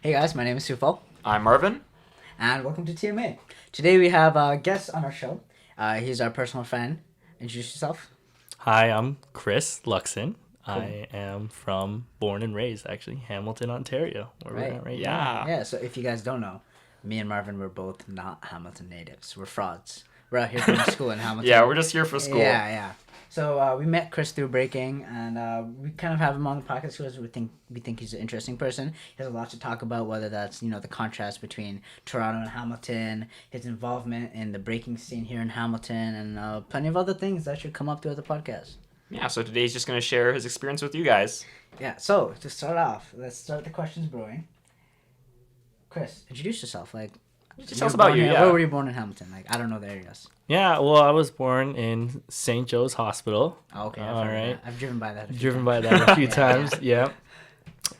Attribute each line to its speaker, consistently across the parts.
Speaker 1: Hey guys, my name is Sufal,
Speaker 2: I'm Marvin.
Speaker 1: and welcome to TMA. Today we have a guest on our show. He's our personal friend. Introduce yourself.
Speaker 3: Hi, I'm Chris Luczon.
Speaker 1: Cool.
Speaker 3: I am born and raised, actually, Hamilton, Ontario, where we're at right now.
Speaker 1: Yeah, so if you guys don't know, me and Marvin were both not Hamilton natives. We're frauds. We're out here going to school in Hamilton.
Speaker 2: Yeah, we're just here for school.
Speaker 1: Yeah. So we met Chris through breaking, and we kind of have him on the podcast because we think he's an interesting person. He has a lot to talk about, whether that's the contrast between Toronto and Hamilton, his involvement in the breaking scene here in Hamilton, and plenty of other things that should come up throughout the podcast.
Speaker 2: Yeah, so today he's just going to share his experience with you guys.
Speaker 1: Yeah. So to start off, let's start the questions brewing. Chris, introduce yourself.
Speaker 2: Just tell us about you.
Speaker 1: Here.
Speaker 2: Yeah.
Speaker 1: Where were you born in Hamilton? I don't know the areas.
Speaker 3: Yeah, well, I was born in St. Joe's Hospital.
Speaker 1: Oh, okay.
Speaker 3: All right.
Speaker 1: I've driven by that.
Speaker 3: Driven by that a few times, yeah.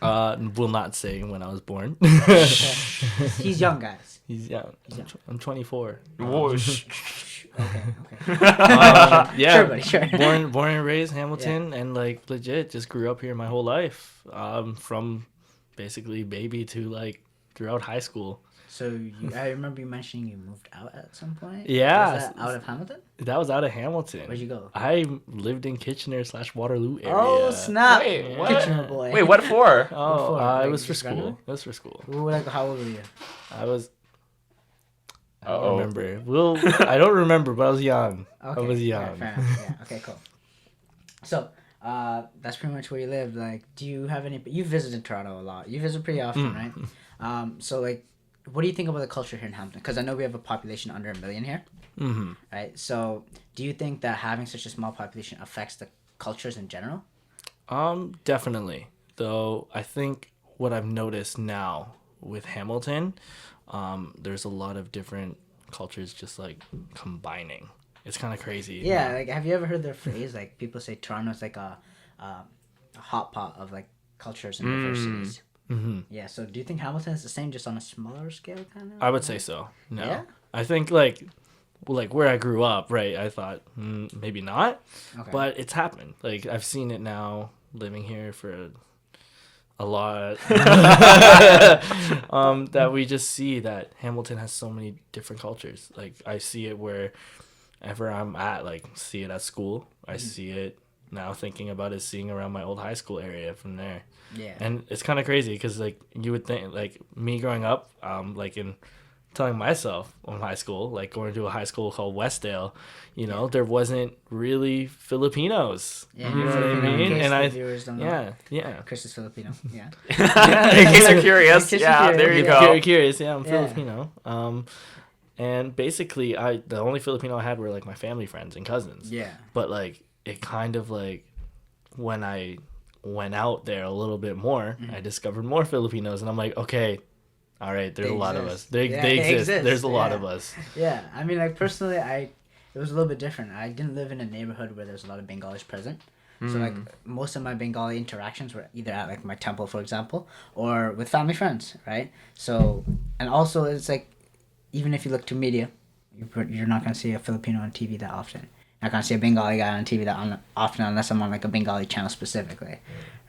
Speaker 3: Will not say when I was born.
Speaker 1: He's young, guys.
Speaker 3: He's young. I'm 24.
Speaker 2: Whoosh.
Speaker 1: Okay.
Speaker 3: Yeah,
Speaker 1: Sure, buddy, sure.
Speaker 3: born and raised Hamilton, and legit just grew up here my whole life, from basically baby to throughout high school.
Speaker 1: So I remember you mentioning you moved out at some point.
Speaker 3: Yeah.
Speaker 1: Was that out of Hamilton?
Speaker 3: That was out of Hamilton.
Speaker 1: Where'd you go?
Speaker 3: I lived in Kitchener/Waterloo area.
Speaker 1: Oh snap!
Speaker 2: Wait, what?
Speaker 1: Kitchener boy.
Speaker 2: Wait, what for?
Speaker 3: Oh,
Speaker 1: for?
Speaker 3: it was for
Speaker 1: Just random?
Speaker 3: school. It was for school.
Speaker 1: How old were you?
Speaker 3: I don't
Speaker 2: Uh-oh.
Speaker 3: remember. I don't remember, but I was young.
Speaker 1: Okay.
Speaker 3: I was young.
Speaker 1: Fair enough. Yeah. Okay. Cool. So, that's pretty much where you live. Do you have any? You visited Toronto a lot. You visit pretty often, right? So what do you think about the culture here in Hamilton? Because I know we have a population under 1 million here.
Speaker 3: Mm-hmm.
Speaker 1: Right. So, do you think that having such a small population affects the cultures in general?
Speaker 3: Definitely. Though I think what I've noticed now with Hamilton, there's a lot of different cultures just combining. It's kind of crazy.
Speaker 1: Yeah. Have you ever heard the phrase people say Toronto's a hot pot of cultures and diversities?
Speaker 3: Mm-hmm.
Speaker 1: Yeah. So, do you think Hamilton is the same, just on a smaller scale, kind of?
Speaker 3: I would say so. No.
Speaker 1: Yeah?
Speaker 3: I think where I grew up, right? I thought maybe not,
Speaker 1: Okay.
Speaker 3: but it's happened. I've seen it now, living here for a lot. That we just see that Hamilton has so many different cultures. I see it wherever I'm at. See it at school. I see it now. Thinking about it, seeing around my old high school area from there.
Speaker 1: Yeah.
Speaker 3: And it's kind of crazy because you would think me growing up, in telling myself in high school, going to a high school called Westdale, there wasn't really Filipinos.
Speaker 1: Yeah,
Speaker 3: You know what I mean?
Speaker 1: In case
Speaker 3: And
Speaker 1: the viewers don't know.
Speaker 3: yeah.
Speaker 1: Chris is Filipino. Yeah.
Speaker 2: In case you're curious.
Speaker 1: In case you're
Speaker 2: Yeah,
Speaker 1: curious.
Speaker 2: there you
Speaker 3: If
Speaker 2: go.
Speaker 3: you're curious, yeah, I'm
Speaker 1: Yeah.
Speaker 3: Filipino. And basically, the only Filipino I had were my family friends and cousins.
Speaker 1: Yeah.
Speaker 3: But it kind of when I went out there a little bit more, I discovered more Filipinos, and I'm okay, all right, there's
Speaker 1: They
Speaker 3: a lot of
Speaker 1: exist.
Speaker 3: us. They
Speaker 1: They
Speaker 3: exist.
Speaker 1: exist,
Speaker 3: There's a lot
Speaker 1: yeah.
Speaker 3: of us.
Speaker 1: Yeah. I mean, personally, it was a little bit different. I didn't live in a neighborhood where there's a lot of Bengalis present. So most of my Bengali interactions were either at my temple, for example, or with family friends, right? So, and also it's even if you look to media, you're not gonna see a Filipino on TV that often. You're not gonna see a Bengali guy on TV that often unless I'm on a Bengali channel specifically,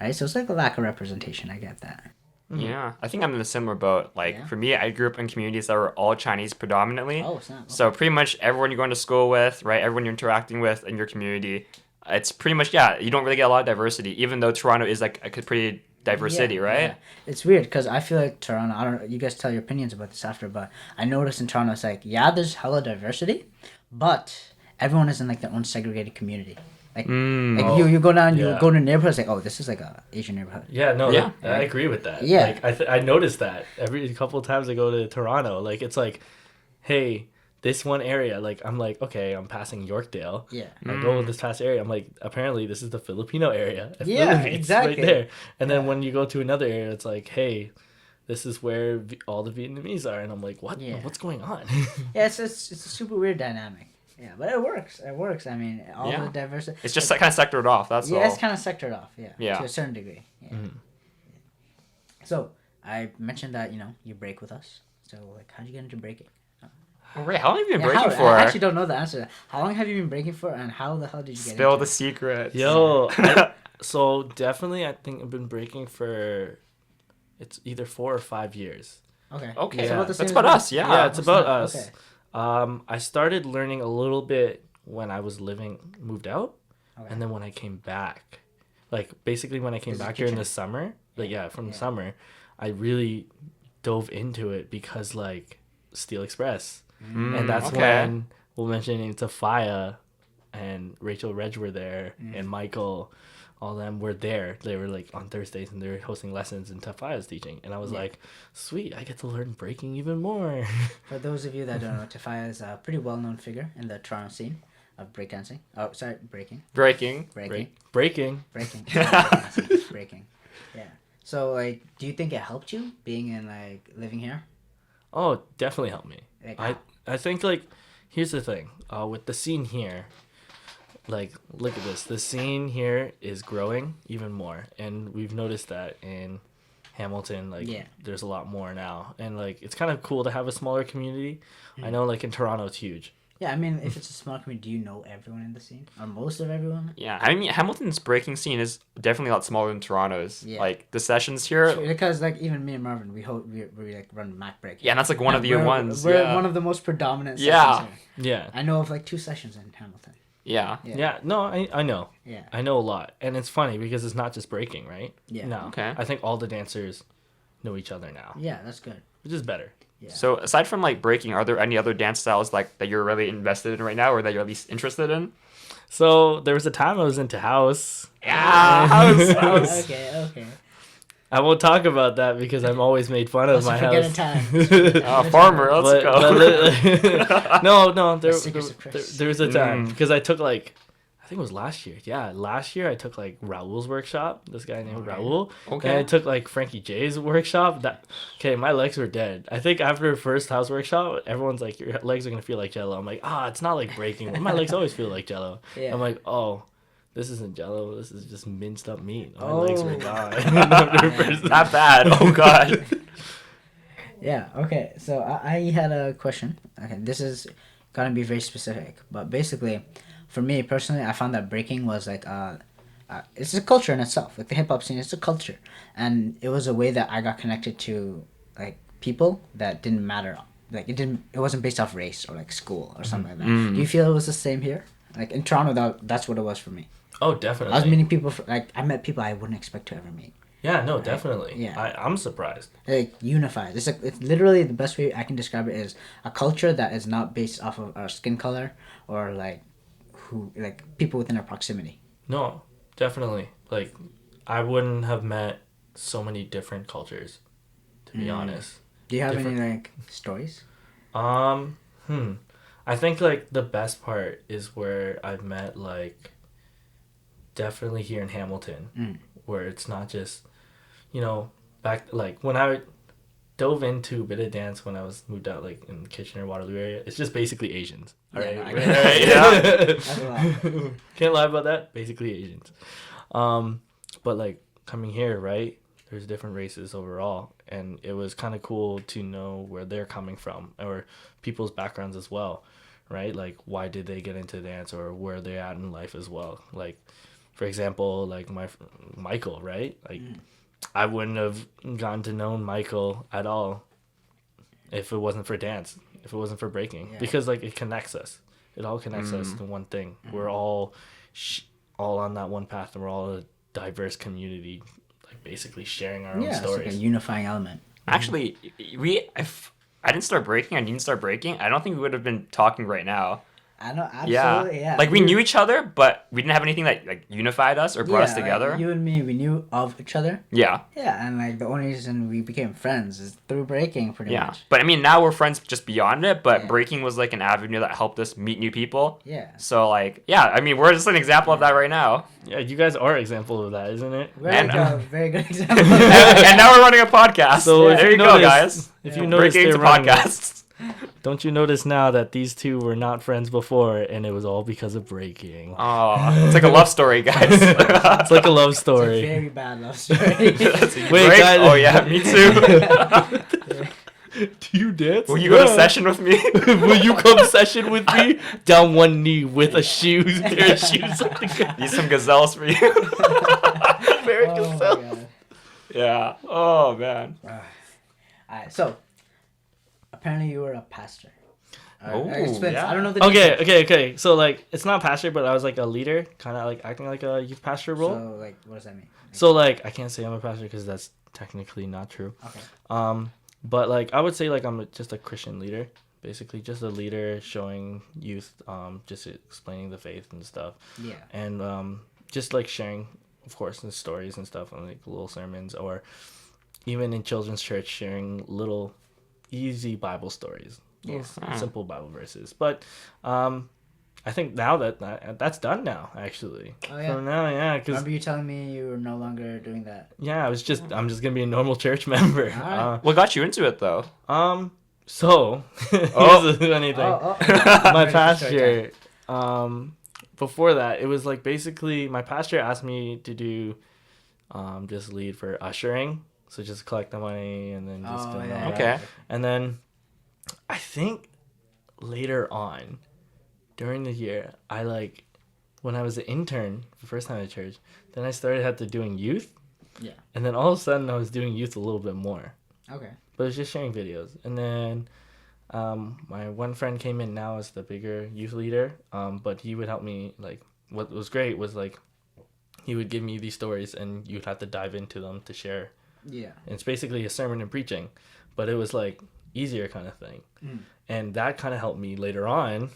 Speaker 1: right? So it's a lack of representation. I get that.
Speaker 2: Yeah, I think I'm in a similar boat.
Speaker 1: Yeah?
Speaker 2: For me, I grew up in communities that were all Chinese predominantly.
Speaker 1: Oh, snap. Okay.
Speaker 2: So pretty much everyone you're going to school with, right? Everyone you're interacting with in your community, it's pretty much, you don't really get a lot of diversity, even though Toronto is a pretty diverse city, right?
Speaker 1: Yeah. It's weird because I feel like Toronto. I don't. You guys tell your opinions about this after, but I noticed in Toronto, it's there's hella diversity, but everyone is in their own segregated community. You go down, you
Speaker 3: Yeah.
Speaker 1: go to neighborhoods this is a Asian neighborhood.
Speaker 3: Yeah, no,
Speaker 2: Yeah.
Speaker 3: I agree with that.
Speaker 1: Yeah.
Speaker 3: I noticed that every couple of times I go to Toronto, it's hey, this one area, I'm okay, I'm passing Yorkdale.
Speaker 1: Yeah.
Speaker 3: I go this past area, I'm apparently this is the Filipino area.
Speaker 1: Yeah,
Speaker 3: Philippines,
Speaker 1: exactly.
Speaker 3: right there. And then when you go to another area, it's hey, this is where all the Vietnamese are, and I'm what?
Speaker 1: Yeah.
Speaker 3: What's going on?
Speaker 1: Yeah, it's a super weird dynamic. Yeah, but it works. It works. I mean, all
Speaker 2: Yeah.
Speaker 1: the diversity.
Speaker 2: It's just kind of sectored off, that's all.
Speaker 1: Yeah, it's kind of sectored off. Yeah.
Speaker 2: Yeah.
Speaker 1: To a certain degree. Yeah. So I mentioned that you break with us. So how'd you get into breaking?
Speaker 2: Oh, right, how long have you been
Speaker 1: Yeah,
Speaker 2: breaking
Speaker 1: I
Speaker 2: for?
Speaker 1: actually don't know the answer to that. How long have you been breaking for, and how the hell did you get
Speaker 2: Spill
Speaker 1: into
Speaker 2: the secrets.
Speaker 3: Yo, so definitely I think I've been breaking for It's either 4 or 5 years.
Speaker 1: Okay.
Speaker 2: Okay,
Speaker 3: Yeah.
Speaker 2: that's about us. Yeah.
Speaker 3: Yeah, it's about
Speaker 1: not-
Speaker 3: us.
Speaker 1: okay.
Speaker 3: I started learning a little bit when I was moved out,
Speaker 1: Okay.
Speaker 3: and then when I came back, like basically when I came
Speaker 1: This is
Speaker 3: back during
Speaker 1: kitchen.
Speaker 3: the summer, like from the
Speaker 1: Yeah.
Speaker 3: summer, I really dove into it because like Steel Express, and that's when we'll mention Tafaya and Rachel Reg were there, and Michael, all them were there. They were like on Thursdays and they were hosting lessons and Tafaya's teaching, and I was like, sweet, I get to learn breaking even more.
Speaker 1: For those of you that don't know, Tafaya is a pretty well-known figure in the Toronto scene of breakdancing. Oh, sorry, breaking.
Speaker 2: Breaking.
Speaker 3: Breaking.
Speaker 1: Breaking. Yeah. So, like, do you think it helped you being in, like, living here?
Speaker 3: Oh, definitely helped me.
Speaker 1: Like,
Speaker 3: I think like here's the thing with the scene here, like look at this, the scene here is growing even more, and we've noticed that in Hamilton, like there's a lot more now, and like it's kind of cool to have a smaller community. I know like in Toronto it's huge.
Speaker 1: Yeah, I mean, if it's a small community, do you know everyone in the scene? Or most of everyone?
Speaker 2: Yeah, I mean, Hamilton's breaking scene is definitely a lot smaller than Toronto's.
Speaker 1: Yeah.
Speaker 2: Like, the sessions here...
Speaker 1: Because, like, even me and Marvin, we like, run Mac Break.
Speaker 2: Yeah, and that's, like, one of the ones.
Speaker 1: We're one of the most predominant
Speaker 2: Yeah.
Speaker 1: sessions here.
Speaker 3: Yeah.
Speaker 1: I know of, like, 2 sessions in Hamilton.
Speaker 2: Yeah.
Speaker 3: Yeah, no, I know.
Speaker 1: Yeah.
Speaker 3: I know a lot. And it's funny because it's not just breaking, right?
Speaker 1: Yeah.
Speaker 3: No.
Speaker 2: Okay.
Speaker 3: I think all the dancers know each other now,
Speaker 1: Yeah, that's good.
Speaker 3: which is better.
Speaker 1: Yeah.
Speaker 2: So, aside from, like, breaking, are there any other dance styles, like, that you're really invested in right now or that you're at least interested in?
Speaker 3: So there was a time I was into house.
Speaker 2: Yeah, house.
Speaker 1: Okay.
Speaker 3: I won't talk about that because I'm always made fun of my
Speaker 1: Forget
Speaker 3: house.
Speaker 1: in time.
Speaker 2: Farmer, let's go.
Speaker 3: No, there
Speaker 1: Secrets of Chris.
Speaker 3: was a time because I took like, I think it was last year. Yeah, last year I took like Raul's workshop. This guy named Raul.
Speaker 2: Okay.
Speaker 3: And I took like Frankie J's workshop. My legs were dead. I think after first house workshop, everyone's like, your legs are gonna feel like Jello. I'm like, it's not like breaking. My legs always feel like Jello.
Speaker 1: Yeah.
Speaker 3: I'm like, oh. This isn't Jello. This is just minced up meat. My legs were gone.
Speaker 2: Not bad. Oh, God.
Speaker 1: Yeah, okay. So I had a question. Okay, this is gonna be very specific, but basically, for me personally, I found that breaking was like it's a culture in itself. Like the hip hop scene, it's a culture, and it was a way that I got connected to like people that didn't matter. Like it wasn't based off race or like school or something like that. Do you feel it was the same here? Like in Toronto, that's what it was for me.
Speaker 3: Oh, definitely.
Speaker 1: I was meeting people. I met people I wouldn't expect to ever meet.
Speaker 3: Yeah, no, definitely.
Speaker 1: Yeah.
Speaker 3: I'm surprised.
Speaker 1: Like unified. It's literally the best way I can describe it is a culture that is not based off of our skin color or like people within our proximity.
Speaker 3: No, definitely. Like, I wouldn't have met so many different cultures, to be honest.
Speaker 1: Do you have any like stories?
Speaker 3: I think like the best part is where I've met like definitely here in Hamilton, where it's not just, back like when I dove into a bit of dance when I was moved out like in Kitchener, Waterloo area. It's just basically Asians. All right.
Speaker 1: no, I
Speaker 3: Right?
Speaker 1: Yeah.
Speaker 3: Can't lie about that. Basically Asians. But like coming here, right? There's different races overall, and it was kind of cool to know where they're coming from or people's backgrounds as well, right? Like why did they get into dance or where they're at in life as well. Like for example, like Michael, right? Like I wouldn't have gotten to know Michael at all if it wasn't for dance, if it wasn't for breaking, because like it connects us. It all connects us to one thing. We're all on that one path, and we're all a diverse community, like basically sharing our own stories.
Speaker 1: It's like a unifying element.
Speaker 2: Actually, if I didn't start breaking, I don't think we would have been talking right now.
Speaker 1: I know, absolutely, yeah.
Speaker 2: Like we knew each other, but we didn't have anything that like unified us or brought us together.
Speaker 1: Like, you and me, we knew of each other.
Speaker 2: Yeah.
Speaker 1: Yeah, and like the only reason we became friends is through breaking, pretty much.
Speaker 2: But I mean, now we're friends just beyond it. But breaking was like an avenue that helped us meet new people.
Speaker 1: Yeah.
Speaker 2: So like, I mean, we're just an example of that right now.
Speaker 3: Yeah, you guys are an example of that, isn't it?
Speaker 1: We're
Speaker 2: And-
Speaker 1: like a very good example.
Speaker 2: And now we're running a podcast.
Speaker 3: So
Speaker 2: there you go, guys.
Speaker 3: If you notice,
Speaker 2: Breaking's a
Speaker 3: they're running
Speaker 2: podcast.
Speaker 3: Don't you notice now that these two were not friends before, and it was all because of breaking?
Speaker 2: Oh, it's like a love story, guys.
Speaker 3: It's like a love
Speaker 1: It's a
Speaker 3: story.
Speaker 1: very bad love story.
Speaker 3: Wait,
Speaker 2: Break?
Speaker 3: guys.
Speaker 2: Oh yeah, me too.
Speaker 3: Do you dance?
Speaker 2: Will you go to session with me?
Speaker 3: Will you come session with me? Down one knee with a pair of shoes.
Speaker 2: Need some gazelles for you.
Speaker 3: Very
Speaker 1: Oh my
Speaker 3: gazelle.
Speaker 1: God.
Speaker 2: Yeah. Oh man.
Speaker 1: Alright, so apparently you were a pastor.
Speaker 2: Oh,
Speaker 1: Explain.
Speaker 2: yeah.
Speaker 1: I don't know the details.
Speaker 3: Okay. So like, it's not pastor, but I was like a leader, kind of like acting like a youth pastor role.
Speaker 1: So like, what does that mean?
Speaker 3: So like, I can't say I'm a pastor because that's technically not true.
Speaker 1: Okay.
Speaker 3: But like, I would say like just a Christian leader, basically just a leader showing youth, just explaining the faith and stuff.
Speaker 1: Yeah.
Speaker 3: And just like sharing, of course, the stories and stuff, and like little sermons, or even in children's church, sharing little easy Bible stories.
Speaker 1: Yes.
Speaker 3: Simple Bible verses. But I think now that's done now, actually.
Speaker 1: Oh yeah.
Speaker 3: So now, yeah, because
Speaker 1: Remember you telling me you were no longer doing that?
Speaker 3: yeah, I'm just gonna be a normal church member.
Speaker 1: Alright.
Speaker 2: What got you into it though?
Speaker 3: So
Speaker 2: Oh.
Speaker 3: here's the funny thing. My
Speaker 1: Ready for story
Speaker 3: pastor, before that, it was like basically my pastor asked me to do, just lead for ushering, so just collect the money and then just doing all that.
Speaker 2: Okay.
Speaker 3: And then I think later on during the year, when I was an intern the first time at church, then I started had to doing youth.
Speaker 1: Yeah.
Speaker 3: And then all of a sudden I was doing youth a little bit more.
Speaker 1: Okay.
Speaker 3: But it was just sharing videos. And then my one friend came in now as the bigger youth leader. But he would help me, like, what was great was like he would give me these stories and you'd have to dive into them to share.
Speaker 1: Yeah.
Speaker 3: And it's basically a sermon and preaching, but it was like easier kind of thing. And that kind of helped me later on.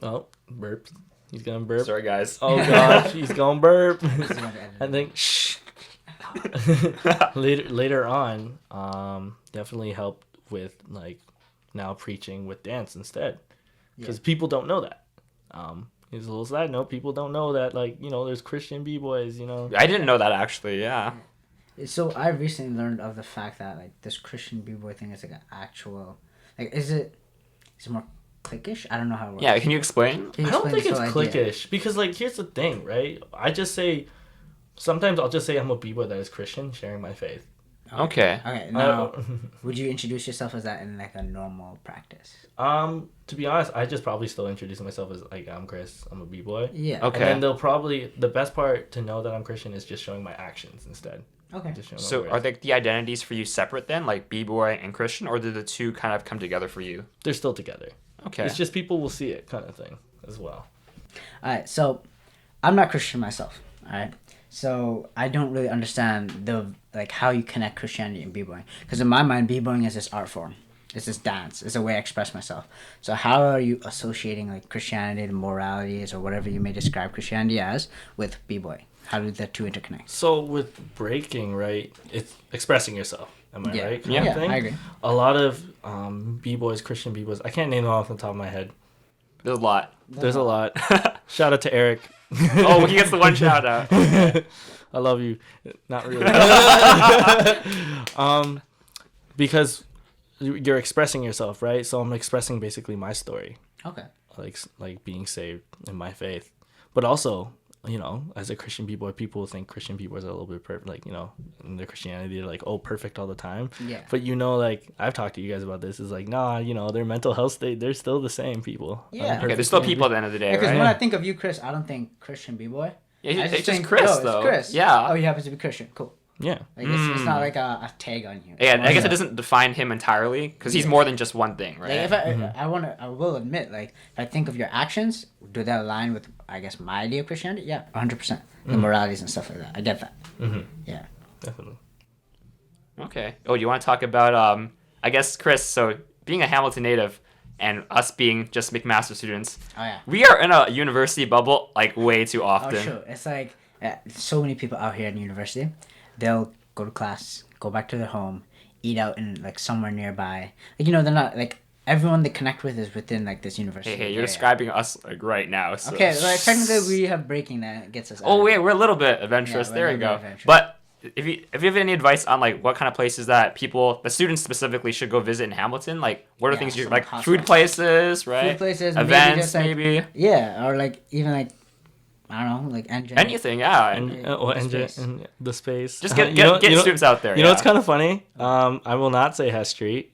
Speaker 3: Oh, burp. He's gonna burp.
Speaker 2: Sorry, guys.
Speaker 3: Oh gosh, he's gonna burp. I think
Speaker 2: Shh.
Speaker 3: later on, definitely helped with like now preaching with dance instead, because people don't know that. Here's a little side note: people don't know that, like, there's Christian b-boys.
Speaker 2: I didn't know that actually. Yeah.
Speaker 1: So I recently learned of the fact that like this Christian b-boy thing is like an actual, like, is it more cliquish? I don't know how it works.
Speaker 2: Yeah. Can you explain?
Speaker 1: Can you
Speaker 3: I don't
Speaker 1: explain
Speaker 3: think it's
Speaker 1: this whole idea?
Speaker 3: cliquish, because like here's the thing, right? Sometimes I'll just say I'm a b-boy that is Christian, sharing my faith.
Speaker 2: Okay.
Speaker 1: Okay. Now, would you introduce yourself as that in like a normal practice?
Speaker 3: To be honest, I just probably still introduce myself as like, I'm Chris, I'm a b-boy.
Speaker 1: Yeah.
Speaker 2: Okay.
Speaker 3: And then they'll probably, the best part to know that I'm Christian is just showing my actions instead.
Speaker 1: Okay.
Speaker 3: Just showing my
Speaker 2: So
Speaker 3: words.
Speaker 2: are the identities for you separate then, like B-boy and Christian, or do the two kind of come together for you?
Speaker 3: They're still together.
Speaker 2: Okay.
Speaker 3: It's just people will see it kind of thing as well.
Speaker 1: All right. So, I'm not Christian myself. All right. So I don't really understand how you connect Christianity and b-boying, because in my mind, b-boying is this art form. It's this dance. It's a way I express myself. So how are you associating like Christianity, the moralities, or whatever you may describe Christianity as, with b-boy? How do the two interconnect?
Speaker 3: So with breaking, right, it's expressing yourself. Am I right? Kind
Speaker 2: Yeah,
Speaker 3: of thing?
Speaker 1: I agree.
Speaker 3: A lot of b-boys, Christian b-boys, I can't name them off the top of my head.
Speaker 2: There's a lot.
Speaker 3: There's a lot. Shout out to Eric.
Speaker 2: Oh, he gets the one shout out.
Speaker 3: I love you. Not really. Because you're expressing yourself, right? So I'm expressing basically my story,
Speaker 1: Okay.
Speaker 3: like being saved in my faith. But also, as a Christian b-boy, people think Christian b-boys are a little bit perfect, like, in their Christianity, they're like, oh, perfect all the time.
Speaker 1: Yeah.
Speaker 3: But like, I've talked to you guys about this, is like, nah, their mental health state, they're still the same people.
Speaker 1: Yeah.
Speaker 2: Okay, there's still people at the end of the day,
Speaker 1: Because
Speaker 2: right?
Speaker 1: when I think of you, Chris, I don't think Christian b-boy.
Speaker 2: Yeah,
Speaker 1: I
Speaker 2: it's just
Speaker 1: think,
Speaker 2: Chris,
Speaker 1: oh,
Speaker 2: though.
Speaker 1: It's Chris.
Speaker 2: Yeah.
Speaker 1: Oh, he happens to be Christian. Cool.
Speaker 3: Yeah.
Speaker 1: Like it's not like a tag on you.
Speaker 2: Yeah, I guess it doesn't define him entirely, because he's more than just one thing, right?
Speaker 1: Like if I will admit, like if I think of your actions, do that align with, I guess, my idea of Christianity? Yeah, 100%. The moralities and stuff like that. I get that. Yeah.
Speaker 3: Definitely.
Speaker 2: Okay. Oh, you want to talk about, I guess, Chris, so being a Hamilton native and us being just McMaster students,
Speaker 1: Oh yeah.
Speaker 2: we are in a university bubble, like, way too often.
Speaker 1: Oh sure. It's like so many people out here in university, they'll go to class, go back to their home, eat out in like somewhere nearby. Like they're not like everyone they connect with is within like this university.
Speaker 2: Hey, you're
Speaker 1: area.
Speaker 2: describing us, like, right now. So.
Speaker 1: Okay, like technically we have breaking that gets us.
Speaker 2: Oh,
Speaker 1: out.
Speaker 2: wait, we're a little bit adventurous.
Speaker 1: Yeah,
Speaker 2: There
Speaker 1: we're
Speaker 2: we
Speaker 1: a
Speaker 2: go.
Speaker 1: little bit adventurous.
Speaker 2: But if you have any advice on, like, what kind of places that the students specifically should go visit in Hamilton, like, what are
Speaker 1: Yeah,
Speaker 2: things
Speaker 1: some
Speaker 2: like
Speaker 1: hot
Speaker 2: food
Speaker 1: spots.
Speaker 2: places, right?
Speaker 1: Food places, maybe
Speaker 2: events,
Speaker 1: just, like,
Speaker 2: maybe
Speaker 1: Yeah, or like even like I don't know, like engine.
Speaker 2: anything, yeah.
Speaker 3: And the space.
Speaker 2: Just get students out there.
Speaker 3: You know
Speaker 2: yeah.
Speaker 3: what's kind of funny? I will not say Hess Street.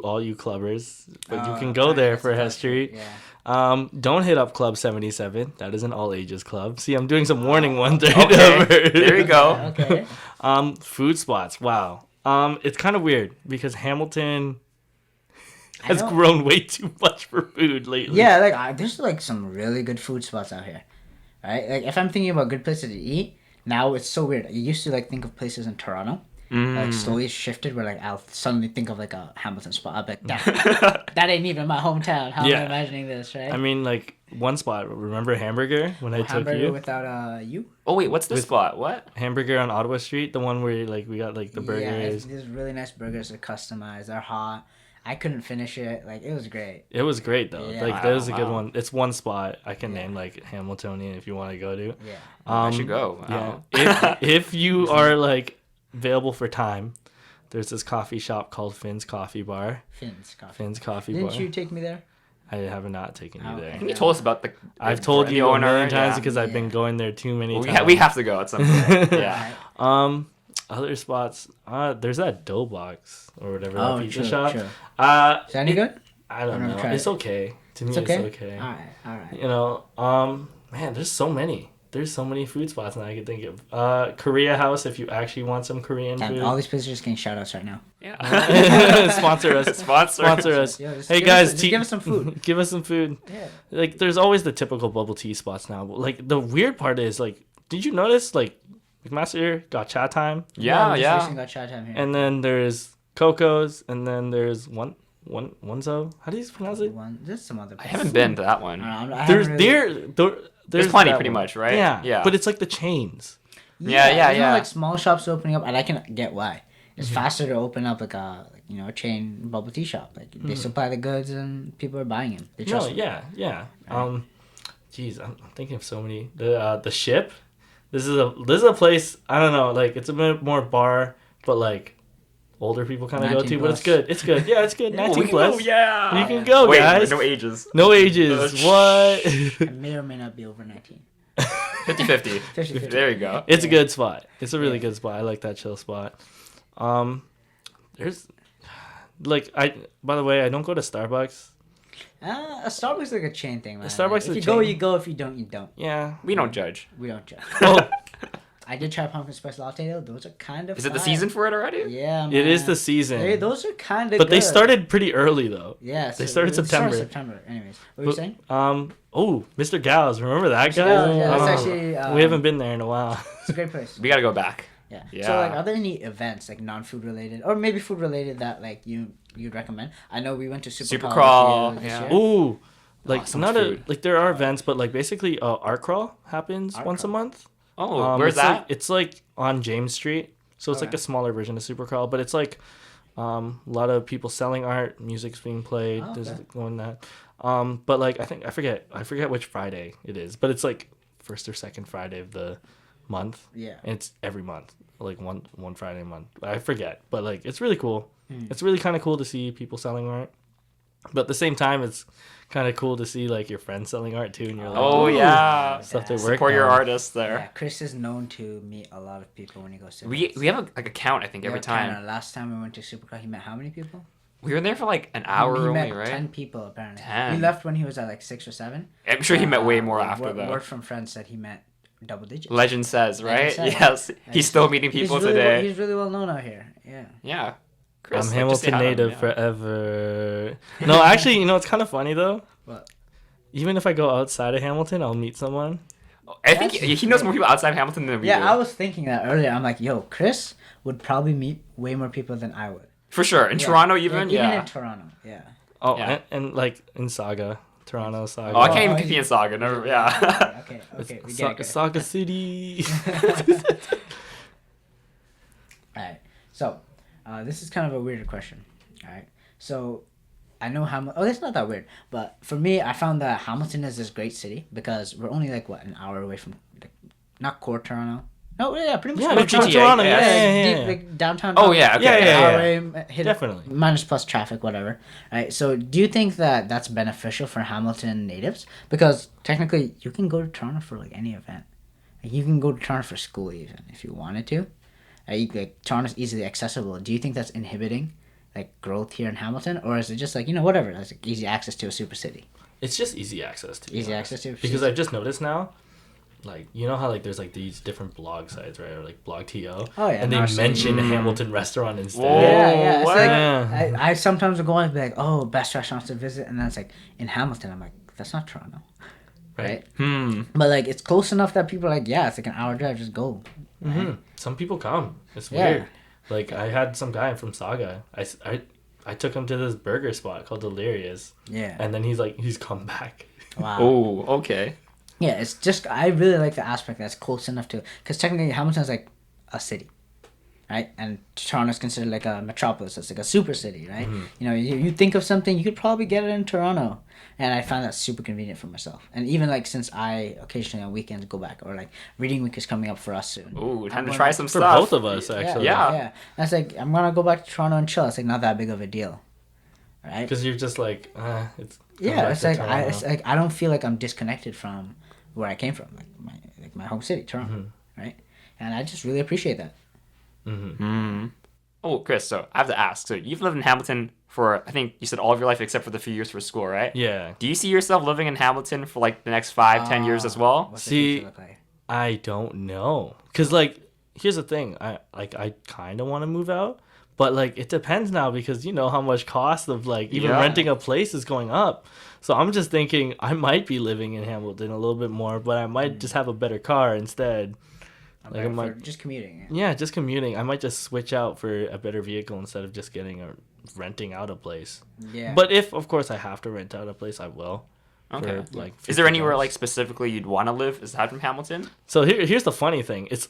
Speaker 3: All you clubbers, but you can go there for Hess Street.
Speaker 1: Yeah.
Speaker 3: Don't hit up Club 77. That is an all ages club. See, I'm doing some warning ones.
Speaker 2: Okay, there you go.
Speaker 1: Okay.
Speaker 3: Food spots. Wow. It's kind of weird because Hamilton has grown way too much for food lately.
Speaker 1: Yeah, like there's like some really good food spots out here, right? Like if I'm thinking about good places to eat, now it's so weird. You used to like think of places in Toronto, like slowly shifted where like I'll suddenly think of like a Hamilton spot. I'll be like, that ain't even my hometown. How am I imagining this, right?
Speaker 3: I mean, like one spot. Remember Hamburger when I took you?
Speaker 1: Without you.
Speaker 2: Oh wait, what's this spot? What?
Speaker 3: Hamburger on Ottawa Street, the one where like we got like the burgers.
Speaker 1: Yeah, these really nice burgers. They're customized. They're hot. I couldn't finish it. Like it was great.
Speaker 3: It was great though.
Speaker 1: Yeah.
Speaker 3: Like that was a good one. It's one spot I can name like Hamiltonian if you want to go to.
Speaker 1: Yeah.
Speaker 2: I should go. Wow.
Speaker 3: Yeah. if you are like available for time, there's this coffee shop called Finn's Coffee Bar.
Speaker 1: Finn's Coffee.
Speaker 3: Finn's Coffee
Speaker 1: Didn't
Speaker 3: Bar.
Speaker 1: you take me there?
Speaker 3: I have not taken you there.
Speaker 2: I think you told us about the.
Speaker 3: I've told you a million times
Speaker 2: yeah.
Speaker 3: because I've been going there too many
Speaker 2: Well,
Speaker 3: times.
Speaker 2: we have to go at some point. Yeah.
Speaker 3: Other spots. There's that Dough Box or whatever that pizza
Speaker 1: true,
Speaker 3: shop.
Speaker 1: true.
Speaker 3: Is
Speaker 1: Is that any good?
Speaker 3: I don't know.
Speaker 1: tried
Speaker 3: It's
Speaker 1: it.
Speaker 3: okay. To me,
Speaker 1: It's okay.
Speaker 3: it's okay.
Speaker 1: All right.
Speaker 3: You know, man, there's so many. There's so many food spots that I could think of. Korea House if you actually want some Korean
Speaker 1: And
Speaker 3: food.
Speaker 1: all these places are just getting shout outs right now.
Speaker 2: Yeah.
Speaker 3: Sponsor us.
Speaker 2: Sponsor
Speaker 3: us.
Speaker 1: Yo, just
Speaker 3: Hey
Speaker 1: give
Speaker 3: guys,
Speaker 1: us, just give us some food.
Speaker 3: give us some food.
Speaker 1: Yeah.
Speaker 3: Like, there's always the typical bubble tea spots now. But, like, the weird part is, like, did you notice, like, McMaster got Chat Time,
Speaker 2: Yeah.
Speaker 1: we just
Speaker 2: Yeah.
Speaker 1: recently got chat time here.
Speaker 3: and then there's Coco's, and then there's Onezo. How do you pronounce it?
Speaker 1: There's some other
Speaker 2: I
Speaker 1: places.
Speaker 2: haven't been to that one.
Speaker 3: There's
Speaker 2: plenty,
Speaker 3: that
Speaker 2: pretty
Speaker 3: one.
Speaker 2: much, right?
Speaker 3: Yeah.
Speaker 2: Yeah.
Speaker 3: But it's like the chains.
Speaker 2: Yeah.
Speaker 1: There's no, like small shops opening up, and I can get why. It's
Speaker 3: Mm-hmm.
Speaker 1: faster to open up like a a chain bubble tea shop. Like they supply the goods and people are buying them. They trust them.
Speaker 3: Yeah. Geez, I'm thinking of so many. The Ship. This is a place. I don't know. Like it's a bit more bar, but like older people kind of go
Speaker 1: 19
Speaker 3: to. But it's
Speaker 1: plus.
Speaker 3: good. It's good. Yeah, it's good. 19
Speaker 2: we can
Speaker 3: plus.
Speaker 2: go, yeah.
Speaker 3: You can go,
Speaker 2: Wait,
Speaker 3: guys.
Speaker 2: no ages.
Speaker 3: No ages. What?
Speaker 1: I may or may not be over 19.
Speaker 2: 50-50.
Speaker 1: 50-50.
Speaker 2: There you go.
Speaker 3: It's a good spot. It's a really good spot. I like that chill spot. There's like by the way, I don't go to Starbucks.
Speaker 1: A Starbucks is like a chain thing, man.
Speaker 3: Starbucks is
Speaker 1: if
Speaker 3: a
Speaker 1: you go,
Speaker 3: chain.
Speaker 1: you go. If you don't, you don't.
Speaker 3: Yeah.
Speaker 2: We don't judge.
Speaker 1: We don't judge.
Speaker 3: Oh,
Speaker 1: I did try pumpkin spice latte though. Those are kind of.
Speaker 2: Is it the
Speaker 1: fire.
Speaker 2: season for it already?
Speaker 1: Yeah, man.
Speaker 3: it is the season.
Speaker 1: Those are kind of.
Speaker 3: But they started pretty early though.
Speaker 1: Yeah,
Speaker 3: they started September.
Speaker 1: Anyways, what were you saying?
Speaker 3: Oh, Mr. Gals, remember that guy?
Speaker 1: Gals, yeah, that's
Speaker 3: Oh.
Speaker 1: actually,
Speaker 3: we haven't been there in a while.
Speaker 1: It's a great place.
Speaker 2: We gotta go back.
Speaker 1: Yeah.
Speaker 2: Yeah.
Speaker 1: So like, are there any events like non-food related or maybe food related that like you'd recommend? I know we went to Super
Speaker 2: Crawl,
Speaker 1: this
Speaker 2: yeah.
Speaker 1: year.
Speaker 3: Ooh, like
Speaker 2: so much
Speaker 3: not a
Speaker 2: food.
Speaker 3: like there are events, but like basically, Art Crawl happens
Speaker 1: Art
Speaker 3: once a
Speaker 1: Crawl.
Speaker 3: month.
Speaker 2: Oh, where's
Speaker 3: it's
Speaker 2: that?
Speaker 3: Like, it's like on James Street, so it's like
Speaker 1: Okay.
Speaker 3: a smaller version of Super Crawl, but it's like a lot of people selling art, music's being played.
Speaker 1: Oh,
Speaker 3: There's
Speaker 1: okay.
Speaker 3: going that. But like I forget which Friday it is, but it's like first or second Friday of the month.
Speaker 1: Yeah.
Speaker 3: And it's every month, like one Friday a month. I forget, but like it's really cool.
Speaker 1: Hmm.
Speaker 3: It's really kind of cool to see people selling art, but at the same time, it's kind of cool to see like your friends selling art too, and you're like,
Speaker 2: Oh
Speaker 3: "Ooh."
Speaker 2: yeah.
Speaker 3: Stuff they work
Speaker 2: Support your
Speaker 3: on.
Speaker 2: artists
Speaker 1: Yeah,
Speaker 2: there.
Speaker 1: Chris is known to meet a lot of people when he goes to.
Speaker 2: We
Speaker 1: events.
Speaker 2: have a count I think every
Speaker 1: Yeah,
Speaker 2: time.
Speaker 1: kinda. Last time we went to Super Crawl, he met how many people?
Speaker 2: We were there for like an hour
Speaker 1: he
Speaker 2: only,
Speaker 1: met
Speaker 2: right?
Speaker 1: 10 people apparently.
Speaker 2: 10.
Speaker 1: We left when he was at like 6 or 7.
Speaker 2: I'm sure he met way more after
Speaker 1: word,
Speaker 2: though.
Speaker 1: Word from friends said he met double digits.
Speaker 2: Legend says, right?
Speaker 1: says.
Speaker 2: Yes. He's still meeting
Speaker 1: He's
Speaker 2: people
Speaker 1: really
Speaker 2: today.
Speaker 1: he's really well known out here. Yeah.
Speaker 2: Yeah. Chris,
Speaker 3: I'm
Speaker 2: like, just say
Speaker 3: Hamilton
Speaker 2: hi to him,
Speaker 3: native
Speaker 2: yeah.
Speaker 3: forever. No, actually, it's kind of funny though.
Speaker 1: What?
Speaker 3: Even if I go outside of Hamilton, I'll meet someone.
Speaker 2: I think
Speaker 1: That's
Speaker 2: he knows more people outside of Hamilton than we do.
Speaker 1: Yeah, I was thinking that earlier. I'm like, yo, Chris would probably meet way more people than I would.
Speaker 2: For sure. In
Speaker 1: Yeah.
Speaker 2: Toronto even?
Speaker 1: Even
Speaker 2: Yeah.
Speaker 1: in Toronto, yeah.
Speaker 3: Oh,
Speaker 2: Yeah.
Speaker 3: and like in Saga, Toronto Saga.
Speaker 2: Oh, I can't
Speaker 1: Oh,
Speaker 2: even compete in Saga. Never, yeah.
Speaker 1: Okay,
Speaker 3: It's
Speaker 1: we get it.
Speaker 3: Saga City.
Speaker 1: Alright, so this is kind of a weirder question. Alright, so I know Hamilton. Oh, it's not that weird, but for me, I found that Hamilton is this great city because we're only like an hour away from, like, not core Toronto. No, yeah, pretty much.
Speaker 3: Yeah,
Speaker 1: core
Speaker 2: GTA,
Speaker 3: Toronto.
Speaker 2: yeah.
Speaker 3: Yeah.
Speaker 1: deep, like downtown.
Speaker 2: Oh, yeah, okay.
Speaker 3: Yeah,
Speaker 1: An
Speaker 3: yeah,
Speaker 1: hour
Speaker 3: yeah.
Speaker 1: away, hit it,
Speaker 3: Definitely.
Speaker 1: minus plus traffic, whatever. Right. So, do you think that that's beneficial for Hamilton natives? Because technically, you can go to Toronto for like any event. Like, you can go to Toronto for school even if you wanted to. Like Toronto's easily accessible. Do you think that's inhibiting like growth here in Hamilton, or is it just like whatever? That's like easy access to a super city.
Speaker 3: It's just easy access to. be
Speaker 1: Easy
Speaker 3: honest.
Speaker 1: access to a
Speaker 3: Because
Speaker 1: city.
Speaker 3: I've just noticed now, like, you know how like there's like these different blog sites, right, or like blog.to,
Speaker 1: Oh, yeah,
Speaker 3: and they
Speaker 1: I've seen-
Speaker 3: mention a Hamilton restaurant instead.
Speaker 2: Whoa.
Speaker 1: Yeah. It's
Speaker 2: what?
Speaker 1: like,
Speaker 3: Yeah.
Speaker 1: I sometimes will go on and be like, oh, best restaurants to visit, and then it's like in Hamilton. I'm like, that's not Toronto, right? But like it's close enough that people are like, yeah, it's like an hour drive, just go.
Speaker 3: Mm-hmm. Some people come. It's
Speaker 1: Yeah.
Speaker 3: weird. Like I had some guy from Saga. I took him to this burger spot called Delirious,
Speaker 1: Yeah.
Speaker 3: and then he's come back.
Speaker 1: Wow.
Speaker 2: Oh, okay.
Speaker 1: Yeah, it's just I really like the aspect that's close enough to, because technically Hamilton's like a city, right? And Toronto's considered like a metropolis. It's like a super city, right? You know, you think of something, you could probably get it in Toronto, and I find that super convenient for myself. And even like since I occasionally on weekends go back, or like reading week is coming up for us soon.
Speaker 2: Ooh, time to
Speaker 1: I'm
Speaker 2: try
Speaker 1: gonna-
Speaker 2: some
Speaker 3: For
Speaker 2: stuff.
Speaker 3: both of us, actually.
Speaker 2: Yeah.
Speaker 1: Yeah. That's like I'm gonna go back to Toronto and chill. It's like not that big of a deal, right?
Speaker 3: Because you're just like, it's. come
Speaker 1: Yeah,
Speaker 3: back
Speaker 1: it's
Speaker 3: to
Speaker 1: like
Speaker 3: Toronto.
Speaker 1: it's like I don't feel like I'm disconnected from where I came from, like my home city, Toronto, right? And I just really appreciate that.
Speaker 2: Oh, Chris, so I have to ask. So you've lived in Hamilton for, I think you said all of your life except for the few years for school, right?
Speaker 3: Yeah.
Speaker 2: Do you see yourself living in Hamilton for like the next 5-10 years as well?
Speaker 1: What's the
Speaker 3: See,
Speaker 1: future look like?
Speaker 3: I don't know. Cause like, here's the thing. I kind of want to move out, but like it depends now because you know how much cost of like even
Speaker 2: Yeah.
Speaker 3: renting a place is going up. So I'm just thinking I might be living in Hamilton a little bit more, but I might just have a better car instead. Like I
Speaker 1: For
Speaker 3: might,
Speaker 1: just commuting.
Speaker 3: yeah, just commuting. I might just switch out for a better vehicle instead of just renting out a place.
Speaker 1: Yeah.
Speaker 3: But if of course I have to rent out a place, I will.
Speaker 2: Okay.
Speaker 3: For, like,
Speaker 2: Is there anywhere
Speaker 3: $50.
Speaker 2: like specifically you'd want to live aside from Hamilton?
Speaker 3: So here's the funny thing. It's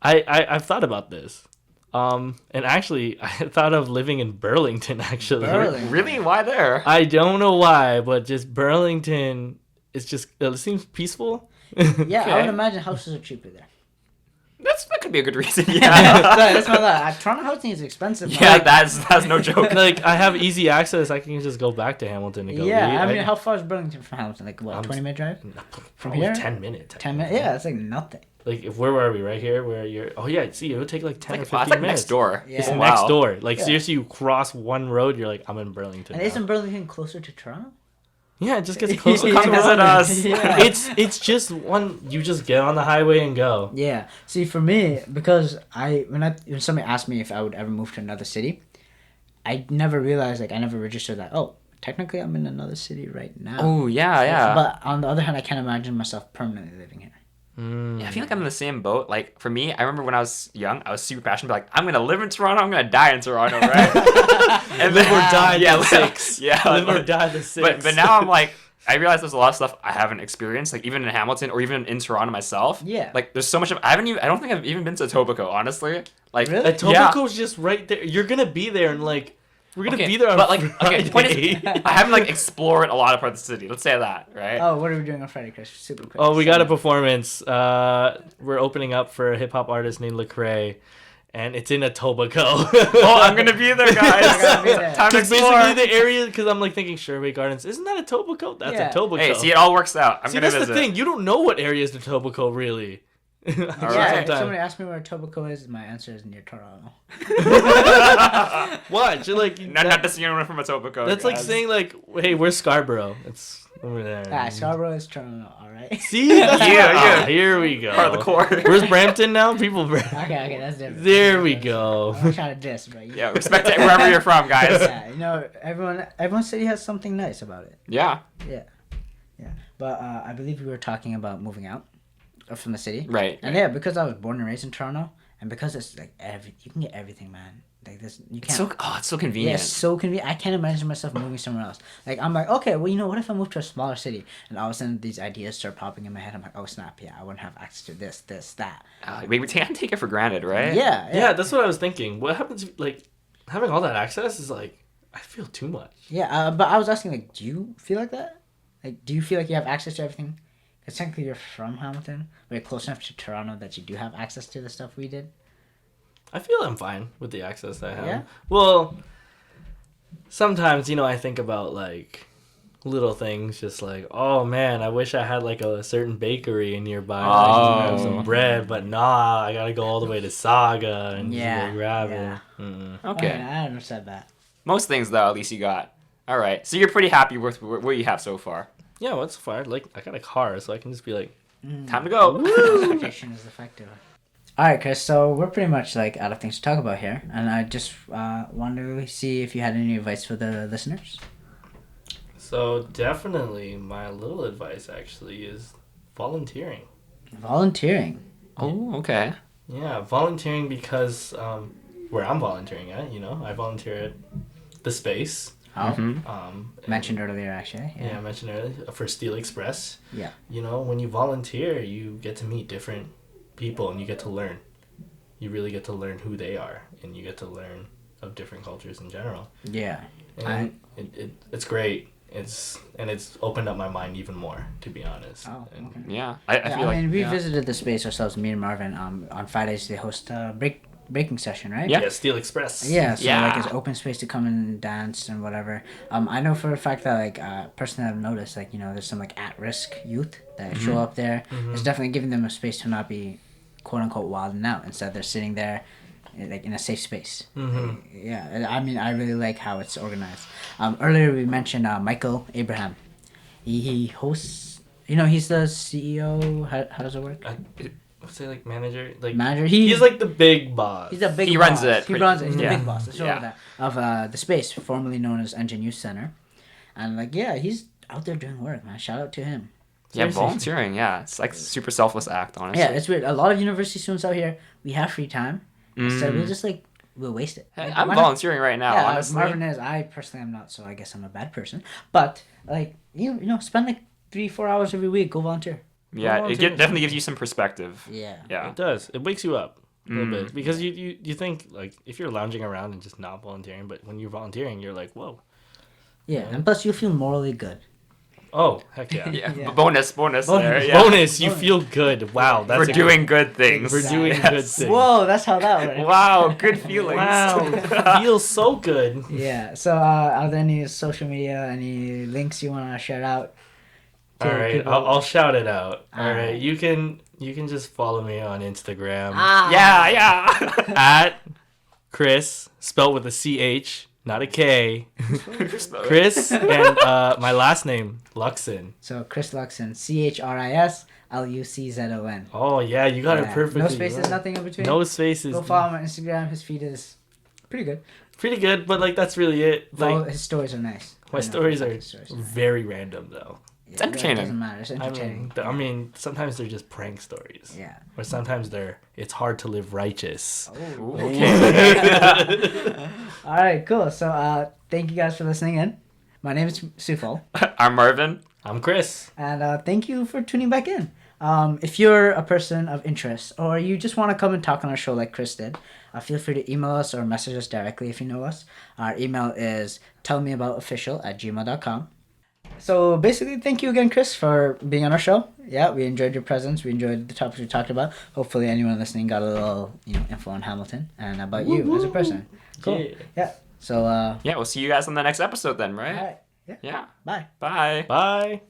Speaker 3: I've thought about this. And actually I thought of living in Burlington actually.
Speaker 1: Burlington.
Speaker 2: Really? Why there?
Speaker 3: I don't know why, but just Burlington it's just it seems peaceful.
Speaker 1: Yeah, I
Speaker 2: Okay.
Speaker 1: would imagine houses are cheaper there.
Speaker 2: That could be a good reason.
Speaker 1: Sorry,
Speaker 2: Yeah.
Speaker 1: that's not that. Toronto housing is expensive. man.
Speaker 2: Yeah, that's no joke.
Speaker 3: Like I have easy access. I can just go back to Hamilton and go.
Speaker 1: Yeah,
Speaker 3: eat.
Speaker 1: I mean, how far is Burlington from Hamilton? Like what, 20-minute drive?
Speaker 3: from
Speaker 1: here?
Speaker 3: 10 minutes.
Speaker 1: 10 minutes? Yeah, it's like nothing.
Speaker 3: Like if where were we? Right here, where you're. Oh yeah, see, it would take like 10 or
Speaker 2: It's
Speaker 3: 15
Speaker 2: like
Speaker 3: minutes.
Speaker 2: next door.
Speaker 1: Yeah.
Speaker 3: It's
Speaker 1: Oh,
Speaker 3: next
Speaker 2: wow.
Speaker 3: door. Like
Speaker 1: Yeah.
Speaker 3: seriously, you cross one road, you're like, I'm in Burlington.
Speaker 1: And
Speaker 3: now.
Speaker 1: isn't Burlington closer to Toronto?
Speaker 3: Yeah, it just gets closer.
Speaker 2: Come visit us.
Speaker 1: Yeah.
Speaker 3: It's just one. You just get on the highway and go.
Speaker 1: Yeah. See, for me, because when somebody asked me if I would ever move to another city, I never realized, like, I never registered that. Oh, technically, I'm in another city right now.
Speaker 2: Oh yeah.
Speaker 1: But on the other hand, I can't imagine myself permanently living here.
Speaker 2: Yeah, I feel like I'm in the same boat. Like for me, I remember when I was young, I was super passionate. Like I'm gonna live in Toronto. I'm gonna die in Toronto, right? And
Speaker 3: Live or die
Speaker 2: Yeah,
Speaker 3: the 6.
Speaker 2: Yeah,
Speaker 3: Live or die the 6.
Speaker 2: But now I'm like, I realize there's a lot of stuff I haven't experienced. Like even in Hamilton or even in Toronto myself.
Speaker 1: Yeah.
Speaker 2: Like there's so much. I don't think I've even been to Etobicoke, honestly. Like
Speaker 1: Really?
Speaker 3: Etobicoke's just right there. You're gonna be there and like we're gonna
Speaker 2: Okay,
Speaker 3: be there on
Speaker 2: but like,
Speaker 3: Friday.
Speaker 2: okay, the point is, I haven't like explored a lot of parts of the city. Let's say that, right?
Speaker 1: Oh, what are we doing on Friday, Chris? Super quick.
Speaker 3: Oh, we got a performance. We're opening up for a hip hop artist named Lecrae, and it's in Etobicoke.
Speaker 2: Oh, I'm gonna be there,
Speaker 1: I
Speaker 2: guys.
Speaker 1: gotta be there.
Speaker 2: Time to
Speaker 3: Because
Speaker 2: explore.
Speaker 3: basically the area, because I'm like thinking Sherway Gardens, isn't that Etobicoke? That's
Speaker 1: Yeah.
Speaker 3: Etobicoke.
Speaker 2: Hey, see, it all works out. I'm
Speaker 3: See,
Speaker 2: gonna
Speaker 3: that's
Speaker 2: visit.
Speaker 3: the thing. You don't know what area is Etobicoke really.
Speaker 1: Yeah, if
Speaker 3: Sometimes.
Speaker 1: somebody asks me where Etobicoke is, my answer is near Toronto.
Speaker 3: What? You're like
Speaker 2: Not to see anyone from Etobicoke.
Speaker 3: that's like
Speaker 2: guys.
Speaker 3: saying like, hey, where's Scarborough? It's over there.
Speaker 1: Ah, Scarborough is Toronto, alright?
Speaker 3: See,
Speaker 2: Yeah, yeah.
Speaker 3: Here we go.
Speaker 2: part of the core.
Speaker 3: Where's Brampton now? People.
Speaker 1: Okay, that's different.
Speaker 3: There we go.
Speaker 1: I'm not trying to diss, but
Speaker 2: Yeah, respect to wherever you're from, guys.
Speaker 1: yeah, you know, everyone city has something nice about it.
Speaker 2: Yeah,
Speaker 1: Yeah. But I believe we were talking about moving out from the city.
Speaker 2: right.
Speaker 1: And yeah, because I was born and raised in Toronto, and because it's like you can get everything, man. Like this, you can't.
Speaker 2: It's so
Speaker 1: Yeah,
Speaker 2: convenient.
Speaker 1: it's so convenient. I can't imagine myself moving somewhere else. Like I'm like, okay, well, you know, what if I move to a smaller city? And all of a sudden, these ideas start popping in my head. I'm like, oh snap, yeah, I wouldn't have access to this, that.
Speaker 2: We can't take it for granted, right?
Speaker 1: Yeah,
Speaker 3: Yeah, that's what I was thinking. What happens if, like, having all that access is like, I feel too much.
Speaker 1: yeah. But I was asking, like, do you feel like that? Like, do you feel like you have access to everything? Because technically, you're from Hamilton, but you're close enough to Toronto that you do have access to the stuff we did.
Speaker 3: I feel I'm fine with the access that I have.
Speaker 1: Yeah?
Speaker 3: Well, sometimes, you know, I think about, like, little things, just like, oh, man, I wish I had, like, a certain bakery nearby. I can grab some bread, but nah, I gotta go all the way to Saga and just
Speaker 1: Yeah,
Speaker 3: go grab
Speaker 1: yeah.
Speaker 3: it. Mm-mm.
Speaker 2: Okay.
Speaker 1: I understand that.
Speaker 2: Most things, though, at least you got. All right. So you're pretty happy with what you have so far.
Speaker 3: Yeah, what's far? Like, I got a car, so I can just be like,
Speaker 2: Time to go.
Speaker 1: Expectation is effective. All right, Chris. So we're pretty much like out of things to talk about here, and I just wanted to see if you had any advice for the listeners.
Speaker 3: So definitely, my little advice actually is volunteering.
Speaker 1: Volunteering.
Speaker 2: Oh, okay.
Speaker 3: Yeah, volunteering because where I'm volunteering at, I volunteer at the space.
Speaker 1: Oh,
Speaker 3: And-
Speaker 1: mentioned earlier, actually.
Speaker 3: Yeah, I mentioned earlier for Steel Express.
Speaker 1: Yeah.
Speaker 3: When you volunteer, you get to meet different people and you get to learn. You really get to learn who they are, and you get to learn of different cultures in general.
Speaker 1: Yeah.
Speaker 3: And it's great. It's opened up my mind even more, to be honest.
Speaker 1: Oh,
Speaker 3: And-
Speaker 1: okay.
Speaker 2: Yeah. I feel like.
Speaker 1: we visited the space ourselves, me and Marvin. On Fridays they host a breaking session, right?
Speaker 2: Yeah.
Speaker 3: Yeah, Steel Express.
Speaker 1: Yeah, so
Speaker 2: Yeah.
Speaker 1: like it's open space to come and dance and whatever. I know for a fact that like personally I've noticed like there's some like at risk youth that show up there. It's definitely giving them a space to not be quote unquote wilding out. Instead they're sitting there like in a safe space. Yeah, I mean I really like how it's organized. Earlier we mentioned Michael Abraham. He hosts. He's the CEO. How does it work?
Speaker 3: What's it like, manager? Like
Speaker 1: Manager.
Speaker 3: He's like the big boss.
Speaker 1: He's a big
Speaker 2: He
Speaker 1: boss.
Speaker 2: runs it.
Speaker 1: He runs it. He's the
Speaker 2: Yeah.
Speaker 1: big boss. Let's show
Speaker 2: Yeah.
Speaker 1: that of the space, formerly known as Engine Youth Center, and like he's out there doing work, man. Shout out to him.
Speaker 2: Yeah,
Speaker 1: Seriously.
Speaker 2: volunteering. Yeah, it's like super selfless act, honestly.
Speaker 1: Yeah, it's weird. A lot of university students out here, we have free time. Instead, we'll just we'll waste it.
Speaker 2: Hey,
Speaker 1: Like,
Speaker 2: I'm
Speaker 1: why not-
Speaker 2: volunteering right now,
Speaker 1: Yeah,
Speaker 2: honestly.
Speaker 1: Marvin is. I personally am not, so I guess I'm a bad person. But like spend like 3-4 hours every week. Go volunteer.
Speaker 2: Yeah,
Speaker 3: volunteer.
Speaker 2: definitely gives you some perspective.
Speaker 1: Yeah.
Speaker 2: Yeah.
Speaker 3: It does. It wakes you up a little bit because you think like if you're lounging around and just not volunteering, but when you're volunteering, you're like, whoa.
Speaker 1: Yeah, and plus you'll feel morally good.
Speaker 3: Oh, heck yeah.
Speaker 2: Yeah.
Speaker 1: Yeah.
Speaker 2: Bonus there. Yeah.
Speaker 3: Bonus, you feel good. Wow, that's
Speaker 2: We're doing good things.
Speaker 3: We're doing
Speaker 2: Yes.
Speaker 3: good things.
Speaker 1: Whoa, that's how that works.
Speaker 2: Wow, good feelings.
Speaker 3: Wow, feels so good.
Speaker 1: Yeah. So, are there any social media, any links you want to shout out? to
Speaker 3: All right,
Speaker 1: people?
Speaker 3: I'll shout it out. All
Speaker 1: Alright.
Speaker 3: right, you can just follow me on Instagram
Speaker 2: Yeah.
Speaker 3: at Chris, spelled with a CH, not a K. Chris and my last name Luczon.
Speaker 1: So Chris Luczon, ChrisLuczon.
Speaker 3: Oh yeah, you got it perfectly.
Speaker 1: No spaces,
Speaker 3: right.
Speaker 1: nothing in between.
Speaker 3: No spaces.
Speaker 1: Go follow him on Instagram. His feed is pretty good.
Speaker 3: Pretty good, but like that's really it.
Speaker 1: Follow,
Speaker 3: Like
Speaker 1: his stories are nice.
Speaker 3: my
Speaker 1: I know
Speaker 3: stories
Speaker 1: for a
Speaker 3: are
Speaker 1: fact his stories are nice.
Speaker 3: very random though.
Speaker 1: Yeah,
Speaker 2: entertaining.
Speaker 1: It doesn't matter. It's entertaining.
Speaker 3: I mean, sometimes they're just prank stories.
Speaker 1: Yeah.
Speaker 3: Or sometimes it's hard to live righteous.
Speaker 1: Oh.
Speaker 2: Okay.
Speaker 1: All right. Cool. So thank you guys for listening in. My name is Sufal.
Speaker 2: I'm Marvin.
Speaker 3: I'm Chris.
Speaker 1: And thank you for tuning back in. If you're a person of interest or you just want to come and talk on our show like Chris did, feel free to email us or message us directly if you know us. Our email is tellmeaboutofficial@gmail.com. So basically, thank you again, Chris, for being on our show. Yeah, we enjoyed your presence. We enjoyed the topics we talked about. Hopefully, anyone listening got a little info on Hamilton and about you as a person. Cool.
Speaker 3: Yeah.
Speaker 1: Yeah. So
Speaker 2: Yeah, we'll see you guys on the next episode then, right?
Speaker 1: all right. Yeah.
Speaker 2: Yeah.
Speaker 1: Bye.
Speaker 2: Bye.
Speaker 3: Bye.